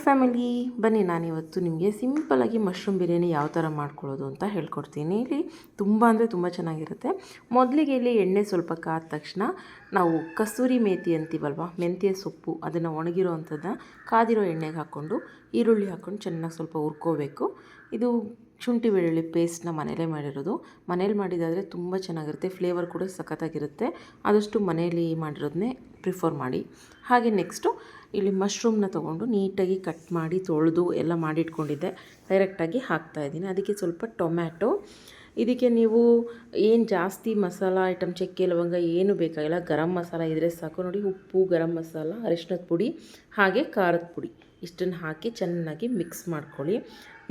Family, ಬನ್ನಿ ನಾನಿವತ್ತು ನಿಮಗೆ ಸಿಂಪಲಾಗಿ ಮಶ್ರೂಮ್ ಬಿರಿಯಾನಿ ಯಾವ ಥರ ಮಾಡ್ಕೊಳ್ಳೋದು ಅಂತ ಹೇಳ್ಕೊಡ್ತೀನಿ. ಇಲ್ಲಿ ತುಂಬ ಅಂದರೆ ತುಂಬ ಚೆನ್ನಾಗಿರುತ್ತೆ. ಮೊದಲಿಗೆ ಇಲ್ಲಿ ಎಣ್ಣೆ ಸ್ವಲ್ಪ ಕಾದ ತಕ್ಷಣ ನಾವು ಕಸೂರಿ ಮೇಥಿ ಅಂತೀವಲ್ವ, ಮೆಂತ್ಯ ಸೊಪ್ಪು, ಅದನ್ನು ಒಣಗಿರೋ ಅಂಥದ್ದನ್ನ ಕಾದಿರೋ ಎಣ್ಣೆಗೆ ಹಾಕ್ಕೊಂಡು ಈರುಳ್ಳಿ ಹಾಕ್ಕೊಂಡು ಚೆನ್ನಾಗಿ ಸ್ವಲ್ಪ ಹುರ್ಕೋಬೇಕು. ಇದು ಶುಂಠಿ ಬೆಳ್ಳುಳ್ಳಿ ಪೇಸ್ಟ್ನ ಮನೇಲೇ ಮಾಡಿರೋದು. ಮನೇಲಿ ಮಾಡಿದಾದರೆ ತುಂಬ ಚೆನ್ನಾಗಿರುತ್ತೆ, ಫ್ಲೇವರ್ ಕೂಡ ಸಖತ್ತಾಗಿರುತ್ತೆ. ಆದಷ್ಟು ಮನೆಯಲ್ಲಿ ಮಾಡಿರೋದನ್ನೇ ಪ್ರಿಫರ್ ಮಾಡಿ. ಹಾಗೆ ನೆಕ್ಸ್ಟು ಇಲ್ಲಿ ಮಶ್ರೂಮ್ನ ತೊಗೊಂಡು ನೀಟಾಗಿ ಕಟ್ ಮಾಡಿ ತೊಳೆದು ಎಲ್ಲ ಮಾಡಿಟ್ಕೊಂಡಿದ್ದೆ, ಡೈರೆಕ್ಟಾಗಿ ಹಾಕ್ತಾಯಿದ್ದೀನಿ. ಅದಕ್ಕೆ ಸ್ವಲ್ಪ ಟೊಮ್ಯಾಟೊ, ಇದಕ್ಕೆ ನೀವು ಏನು ಜಾಸ್ತಿ ಮಸಾಲ ಐಟಮ್ ಚಕ್ಕೆ ಲವಂಗ ಏನು ಬೇಕಾಗಿಲ್ಲ, ಗರಂ ಮಸಾಲ ಇದ್ದರೆ ಸಾಕು. ನೋಡಿ, ಉಪ್ಪು, ಗರಂ ಮಸಾಲ, ಅರಿಶಿನದ ಪುಡಿ, ಹಾಗೆ ಖಾರದ ಪುಡಿ ಇಷ್ಟನ್ನು ಹಾಕಿ ಚೆನ್ನಾಗಿ ಮಿಕ್ಸ್ ಮಾಡ್ಕೊಳ್ಳಿ.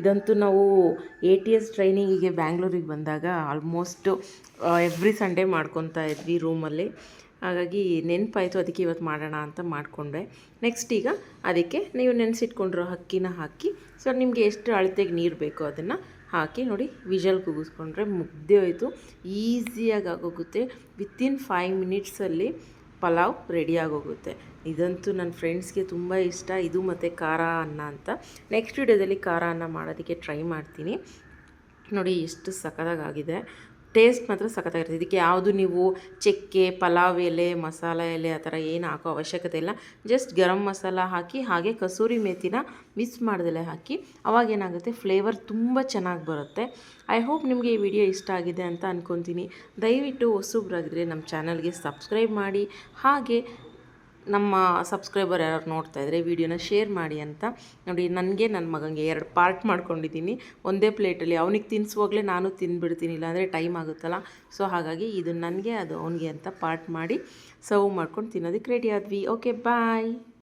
ಇದಂತೂ ನಾವು ATS ಟ್ರೈನಿಂಗಿಗೆ ಬ್ಯಾಂಗ್ಳೂರಿಗೆ ಬಂದಾಗ ಆಲ್ಮೋಸ್ಟ್ ಎವ್ರಿ ಸಂಡೇ ಮಾಡ್ಕೊತಾ ಇದ್ವಿ ರೂಮಲ್ಲಿ. ಹಾಗಾಗಿ ನೆನಪಾಯಿತು, ಅದಕ್ಕೆ ಇವತ್ತು ಮಾಡೋಣ ಅಂತ ಮಾಡಿಕೊಂಡೆ. ನೆಕ್ಸ್ಟ್ ಈಗ ಅದಕ್ಕೆ ನೀವು ನೆನೆಸಿಟ್ಕೊಂಡಿರೋ ಅಕ್ಕಿನ ಹಾಕಿ, ಸೊ ನಿಮಗೆ ಎಷ್ಟು ಅಳತೆಗೆ ನೀರು ಬೇಕೋ ಅದನ್ನು ಹಾಕಿ ನೋಡಿ, ವಿಷಲ್ ಕೂಗಿಸ್ಕೊಂಡ್ರೆ ಮುಗ್ದೆ ಹೋಯಿತು. ಈಸಿಯಾಗಿ ಆಗೋಗುತ್ತೆ. ವಿತಿನ್ 5 ಮಿನಿಟ್ಸಲ್ಲಿ ಪಲಾವ್ ರೆಡಿಯಾಗೋಗುತ್ತೆ. ಇದಂತೂ ನನ್ನ ಫ್ರೆಂಡ್ಸ್ಗೆ ತುಂಬ ಇಷ್ಟ, ಇದು ಮತ್ತು ಖಾರ ಅನ್ನ ಅಂತ. ನೆಕ್ಸ್ಟ್ ವಿಡಿಯೋದಲ್ಲಿ ಖಾರ ಅನ್ನ ಮಾಡೋದಕ್ಕೆ ಟ್ರೈ ಮಾಡ್ತೀನಿ. ನೋಡಿ ಎಷ್ಟು ಸಖತ್ತಾಗಿದೆ, ಟೇಸ್ಟ್ ಮಾತ್ರ ಸಖತ್ತಾಗಿರುತ್ತೆ. ಇದಕ್ಕೆ ಯಾವುದು ನೀವು ಚಕ್ಕೆ, ಪಲಾವ್ ಎಲೆ, ಮಸಾಲ ಎಲೆ ಆ ಥರ ಏನು ಹಾಕೋ ಅವಶ್ಯಕತೆ ಇಲ್ಲ. ಜಸ್ಟ್ ಗರಂ ಮಸಾಲ ಹಾಕಿ, ಹಾಗೆ ಕಸೂರಿ ಮೇಥಿನ ಮಿಕ್ಸ್ ಮಾಡ್ದಲೇ ಹಾಕಿ, ಅವಾಗೇನಾಗುತ್ತೆ ಫ್ಲೇವರ್ ತುಂಬ ಚೆನ್ನಾಗಿ ಬರುತ್ತೆ. ಐ ಹೋಪ್ ನಿಮಗೆ ಈ ವಿಡಿಯೋ ಇಷ್ಟ ಆಗಿದೆ ಅಂತ ಅಂದ್ಕೊತೀನಿ. ದಯವಿಟ್ಟು ಹೊಸಬ್ರಾಗಿದ್ದರೆ ನಮ್ಮ ಚಾನಲ್ಗೆ ಸಬ್ಸ್ಕ್ರೈಬ್ ಮಾಡಿ, ಹಾಗೆ ನಮ್ಮ ಸಬ್ಸ್ಕ್ರೈಬರ್ ಯಾರು ನೋಡ್ತಾ ಇದ್ದರೆ ವಿಡಿಯೋನ ಶೇರ್ ಮಾಡಿ ಅಂತ. ನೋಡಿ, ನನಗೆ ನನ್ನ ಮಗನಿಗೆ 2 ಪಾರ್ಟ್ ಮಾಡ್ಕೊಂಡಿದ್ದೀನಿ. ಒಂದೇ ಪ್ಲೇಟಲ್ಲಿ ಅವನಿಗೆ ತಿನ್ನಿಸುವಾಗಲೇ ನಾನು ತಿಂದುಬಿಡ್ತೀನಿ, ಇಲ್ಲಾಂದರೆ ಟೈಮ್ ಆಗುತ್ತಲ್ಲ. ಸೊ ಹಾಗಾಗಿ ಇದು ನನಗೆ, ಅದು ಅವನಿಗೆ ಅಂತ ಪಾರ್ಟ್ ಮಾಡಿ ಸರ್ವ್ ಮಾಡ್ಕೊಂಡು ತಿನ್ನೋದಕ್ಕೆ ರೆಡಿ ಆದ್ವಿ. ಓಕೆ, ಬಾಯ್.